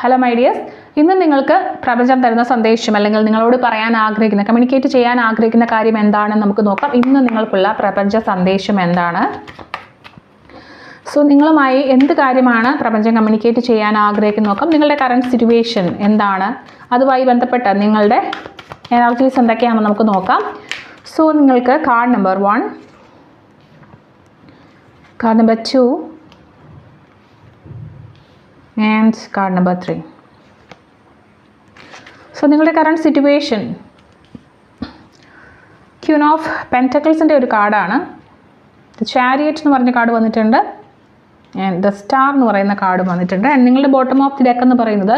Hello my dears, ഇന്ന് നിങ്ങൾക്ക് പ്രപഞ്ചം തരുന്ന സന്ദേശം അല്ലെങ്കിൽ നിങ്ങളോട് പറയാൻ ആഗ്രഹിക്കുന്ന കമ്മ്യൂണിക്കേറ്റ് ചെയ്യാൻ ആഗ്രഹിക്കുന്ന കാര്യം എന്താണെന്ന് നമുക്ക് നോക്കാം. ഇന്ന് നിങ്ങൾക്കുള്ള പ്രപഞ്ച സന്ദേശം എന്താണ്? സോ നിങ്ങളുമായി എന്ത് കാര്യമാണ് പ്രപഞ്ചം കമ്മ്യൂണിക്കേറ്റ് ചെയ്യാൻ ആഗ്രഹിക്കുന്നത് നോക്കാം. നിങ്ങളുടെ കറണ്ട് സിറ്റുവേഷൻ എന്താണ്, അതുമായി ബന്ധപ്പെട്ട നിങ്ങളുടെ എനർജീസ് എന്തൊക്കെയാണെന്ന് നമുക്ക് നോക്കാം. സോ നിങ്ങൾക്ക് card number 1, card number 2 and card number 3. So നിങ്ങളുടെ കറണ്ട് സിറ്റുവേഷൻ ക്യൂൻ ഓഫ് പെൻറ്റക്കിൾസിൻ്റെ ഒരു കാർഡാണ്. ചാരിയറ്റ് എന്ന് പറഞ്ഞ കാർഡ് വന്നിട്ടുണ്ട്, ആൻഡ് ദ സ്റ്റാർ എന്ന് പറയുന്ന കാർഡ് വന്നിട്ടുണ്ട്. ആൻഡ് നിങ്ങളുടെ ബോട്ടം ഓഫ് ദി ഡെക്ക് എന്ന് പറയുന്നത്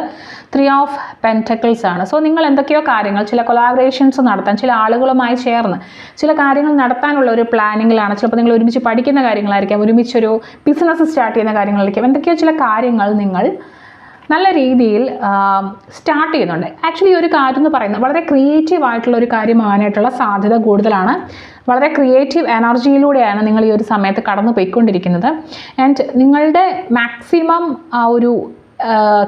3 ഓഫ് പെൻറ്റക്കിൾസ് ആണ്. സോ നിങ്ങൾ എന്തൊക്കെയോ കാര്യങ്ങൾ, ചില കൊളാബറേഷൻസ് നടത്താൻ, ചില ആളുകളുമായി ചേർന്ന് ചില കാര്യങ്ങൾ നടത്താനുള്ള ഒരു പ്ലാനിങ്ങിലാണ്. ചിലപ്പോൾ നിങ്ങൾ ഒരുമിച്ച് പഠിക്കുന്ന കാര്യങ്ങളായിരിക്കാം, ഒരുമിച്ചൊരു ബിസിനസ് സ്റ്റാർട്ട് ചെയ്യുന്ന കാര്യങ്ങളായിരിക്കാം. എന്തൊക്കെയോ ചില കാര്യങ്ങൾ നിങ്ങൾ നല്ല രീതിയിൽ സ്റ്റാർട്ട് ചെയ്യുന്നുണ്ട്. ആക്ച്വലി ഈ ഒരു കാര്യം എന്ന് പറയുന്നത് വളരെ ക്രിയേറ്റീവ് ആയിട്ടുള്ള ഒരു കാര്യമാകാനായിട്ടുള്ള സാധ്യത കൂടുതലാണ്. വളരെ ക്രിയേറ്റീവ് എനർജിയിലൂടെയാണ് നിങ്ങൾ ഈ ഒരു സമയത്ത് കടന്നു പോയിക്കൊണ്ടിരിക്കുന്നത്. ആൻഡ് നിങ്ങളുടെ മാക്സിമം ആ ഒരു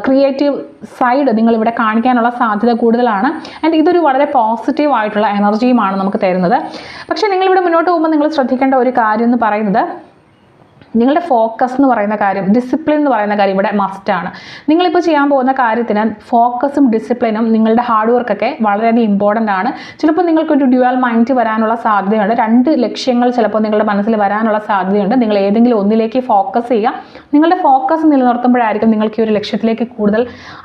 ക്രിയേറ്റീവ് സൈഡ് നിങ്ങളിവിടെ കാണിക്കാനുള്ള സാധ്യത കൂടുതലാണ്. ആൻഡ് ഇതൊരു വളരെ പോസിറ്റീവ് ആയിട്ടുള്ള എനർജിയുമാണ് നമുക്ക് തരുന്നത്. പക്ഷേ നിങ്ങളിവിടെ മുന്നോട്ട് പോകുമ്പോൾ നിങ്ങൾ ശ്രദ്ധിക്കേണ്ട ഒരു കാര്യം എന്ന് പറയുന്നത്, നിങ്ങളുടെ ഫോക്കസ് എന്ന് പറയുന്ന കാര്യം, ഡിസിപ്ലിൻ എന്ന് പറയുന്ന കാര്യം ഇവിടെ മസ്റ്റാണ്. നിങ്ങളിപ്പോൾ ചെയ്യാൻ പോകുന്ന കാര്യത്തിന് ഫോക്കസും ഡിസിപ്ലിനും നിങ്ങളുടെ ഹാർഡ് വർക്കൊക്കെ വളരെയധികം ഇമ്പോർട്ടൻ്റ് ആണ്. ചിലപ്പോൾ നിങ്ങൾക്കൊരു ഡ്യുവൽ മൈൻഡ് വരാനുള്ള സാധ്യതയുണ്ട്. 2 ലക്ഷ്യങ്ങൾ ചിലപ്പോൾ നിങ്ങളുടെ മനസ്സിൽ വരാനുള്ള സാധ്യതയുണ്ട്. നിങ്ങൾ ഏതെങ്കിലും ഒന്നിലേക്ക് ഫോക്കസ് ചെയ്യുക. നിങ്ങളുടെ ഫോക്കസ് നിലനിർത്തുമ്പോഴായിരിക്കും നിങ്ങൾക്ക് ഈ ഒരു ലക്ഷ്യത്തിലേക്ക് കൂടുതൽ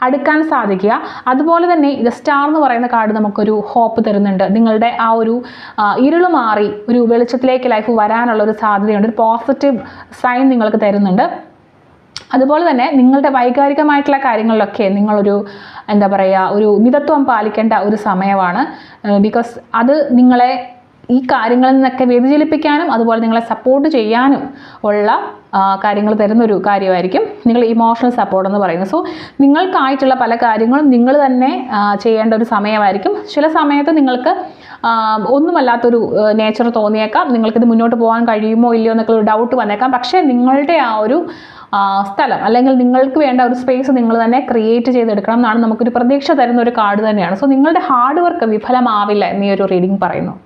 അടുക്കാൻ സാധിക്കുക. അതുപോലെ തന്നെ ഇത് സ്റ്റാർ എന്ന് പറയുന്ന കാർഡ് നമുക്കൊരു ഹോപ്പ് തരുന്നുണ്ട്. നിങ്ങളുടെ ആ ഒരു ഇരുള് മാറി ഒരു വെളിച്ചത്തിലേക്ക് ലൈഫ് വരാനുള്ള ഒരു സാധ്യതയുണ്ട്. ഒരു പോസിറ്റീവ് സൈൻ നിങ്ങൾക്ക് തരുന്നുണ്ട്. അതുപോലെ തന്നെ നിങ്ങളുടെ വൈകാരികമായിട്ടുള്ള കാര്യങ്ങളിലൊക്കെ നിങ്ങളൊരു എന്താ പറയുക, ഒരു മിതത്വം പാലിക്കേണ്ട ഒരു സമയമാണ്. ബിക്കോസ് അത് നിങ്ങളെ ഈ കാര്യങ്ങളിൽ നിന്നൊക്കെ വ്യതിചലിപ്പിക്കാനും അതുപോലെ നിങ്ങളെ സപ്പോർട്ട് ചെയ്യാനും ഉള്ള കാര്യങ്ങൾ തരുന്നൊരു കാര്യമായിരിക്കും നിങ്ങൾ ഇമോഷണൽ സപ്പോർട്ട് എന്ന് പറയുന്നത്. സോ നിങ്ങൾക്കായിട്ടുള്ള പല കാര്യങ്ങളും നിങ്ങൾ തന്നെ ചെയ്യേണ്ട ഒരു സമയമായിരിക്കും. ചില സമയത്ത് നിങ്ങൾക്ക് ഒന്നുമല്ലാത്തൊരു നേച്ചർ തോന്നിയേക്കാം, നിങ്ങൾക്കിത് മുന്നോട്ട് പോകാൻ കഴിയുമോ ഇല്ലയോ എന്നൊക്കെ ഒരു ഡൗട്ട് വന്നേക്കാം. പക്ഷേ നിങ്ങളുടെ ആ ഒരു സ്ഥലം അല്ലെങ്കിൽ നിങ്ങൾക്ക് വേണ്ട ഒരു സ്പേസ് നിങ്ങൾ തന്നെ ക്രിയേറ്റ് ചെയ്തെടുക്കണം എന്നാണ് നമുക്കൊരു പ്രതീക്ഷ തരുന്ന ഒരു കാർഡ് തന്നെയാണ്. സോ നിങ്ങളുടെ ഹാർഡ് വർക്ക് വിഫലമാവില്ല എന്നീ ഒരു റീഡിംഗ് പറയുന്നു.